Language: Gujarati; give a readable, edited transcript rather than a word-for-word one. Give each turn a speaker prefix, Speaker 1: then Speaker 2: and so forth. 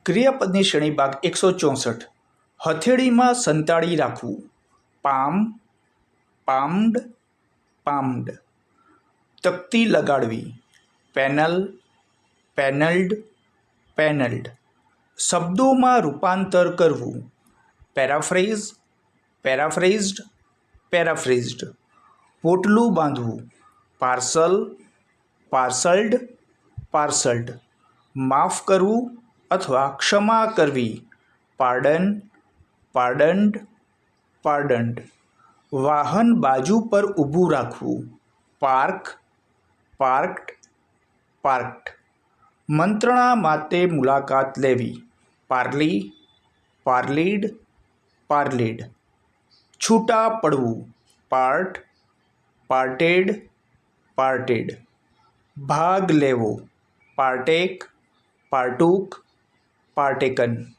Speaker 1: ક્રિયાપદની શ્રેણી ભાગ 164. હથેળીમાં સંતાડી રાખવું. પામ, પામ્ડ, પામ્ડ. તકતી લગાડવી. પેનલ, પેનલ્ડ, પેનલ્ડ. શબ્દોમાં રૂપાંતર કરવું. પેરાફ્રેઝ, પેરાફ્રેઝડ, પેરાફ્રેઝડ. પોટલું બાંધવું. પાર્સલ, પાર્સલ્ડ, પાર્સલ્ડ. માફ કરવું અથવા ક્ષમા કરવી. પાર્ડન, પાર્ડન્ડ, પાર્ડન્ડ. વાહન બાજુ પર ઊભું રાખવું. પાર્ક, પાર્કડ, પાર્કડ. મંત્રણા માટે મુલાકાત લેવી. પાર્લી, પાર્લીડ, પાર્લીડ. છૂટા પડવું. પાર્ટ, પાર્ટેડ, પાર્ટેડ. ભાગ લેવો. પાર્ટેક, પાર્ટુક, પાર્ટેકન.